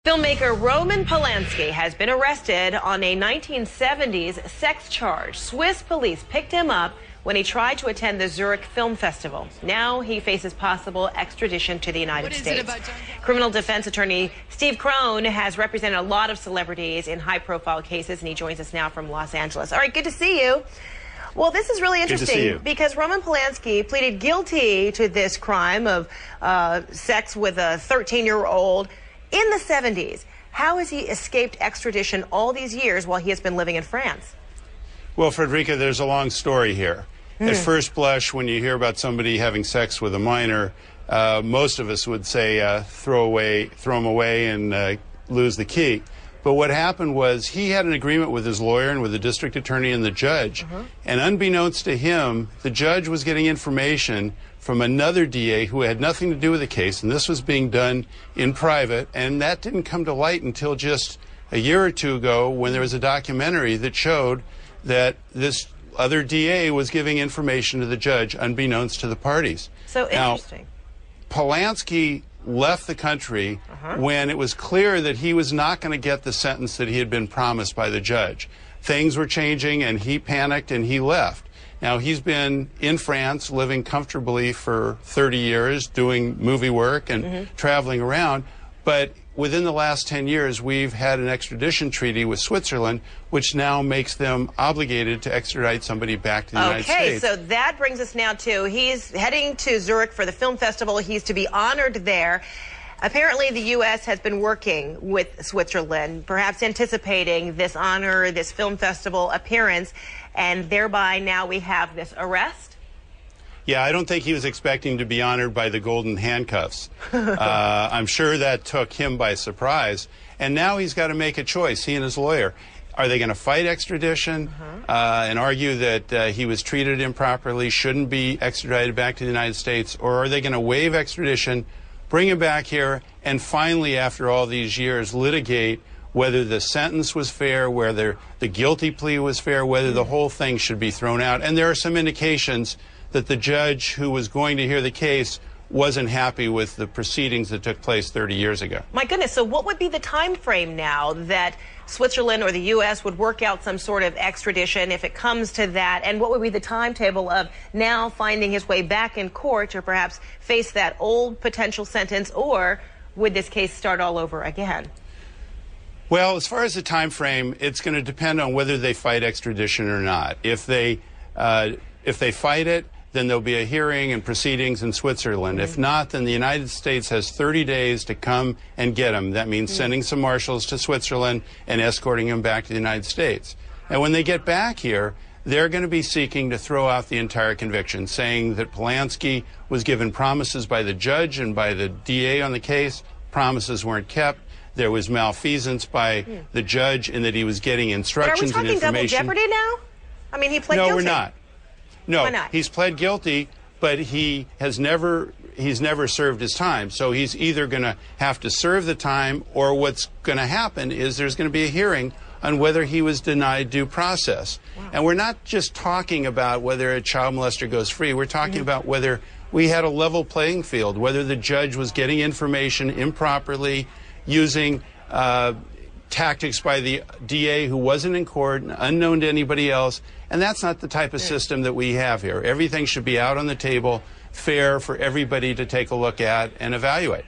Filmmaker Roman Polanski has been arrested on a 1970s sex charge. Swiss police picked him up when he tried to attend the Zurich Film Festival. Now he faces possible extradition to the United States. Criminal defense attorney Steve Crone has represented a lot of celebrities in high-profile cases, and he joins us now from Los Angeles. All right, good to see you. Well, this is really interesting because Roman Polanski pleaded guilty to this crime of sex with a 13-year-old in the 70s. How has he escaped extradition all these years while he has been living in France? Well, Frederica, there's a long story here. At first blush, when you hear about somebody having sex with a minor, most of us would say throw him away and lose the key. But what happened was he had an agreement with his lawyer and with the district attorney and the judge. And unbeknownst to him, the judge was getting information from another DA who had nothing to do with the case, and this was being done in private. And that didn't come to light until just a year or two ago when there was a documentary that showed that this other DA was giving information to the judge unbeknownst to the parties. So interesting. Now, Polanski left the country when it was clear that he was not going to get the sentence that he had been promised by the judge. Things were changing, and he panicked and he left. Now, he's been in France living comfortably for 30 years, doing movie work and traveling around. But within the last 10 years, we've had an extradition treaty with Switzerland, which now makes them obligated to extradite somebody back to the United States. Okay, so that brings us now to, he's heading to Zurich for the film festival. He's to be honored there. Apparently, the U.S. has been working with Switzerland, perhaps anticipating this honor, this film festival appearance, and thereby now we have this arrest? Yeah, I don't think he was expecting to be honored by the golden handcuffs. I'm sure that took him by surprise. And now he's got to make a choice, he and his lawyer. Are they going to fight extradition and argue that he was treated improperly, shouldn't be extradited back to the United States? Or are they going to waive extradition, bring him back here, and finally, after all these years, litigate whether the sentence was fair, whether the guilty plea was fair, whether the whole thing should be thrown out? And there are some indications that the judge who was going to hear the case wasn't happy with the proceedings that took place 30 years ago. My goodness, so what would be the time frame now that Switzerland or the U.S. would work out some sort of extradition if it comes to that? And what would be the timetable of now finding his way back in court to perhaps face that old potential sentence, or would this case start all over again? Well, as far as the time frame, it's going to depend on whether they fight extradition or not. If they fight it, then there'll be a hearing and proceedings in Switzerland. If not, then the United States has 30 days to come and get him. That means sending some marshals to Switzerland and escorting him back to the United States. And when they get back here, they're going to be seeking to throw out the entire conviction, saying that Polanski was given promises by the judge and by the DA on the case. Promises weren't kept. There was malfeasance by the judge in that he was getting instructions and information. But are we talking double jeopardy now? I mean, he pled guilty. No, we're not. No, why not? He's pled guilty, but he's never served his time. So he's either going to have to serve the time, or what's going to happen is there's going to be a hearing on whether he was denied due process. And we're not just talking about whether a child molester goes free. We're talking about whether we had a level playing field, whether the judge was getting information improperly, using tactics by the DA who wasn't in court, unknown to anybody else. And that's not the type of system that we have here. Everything should be out on the table, fair for everybody to take a look at and evaluate.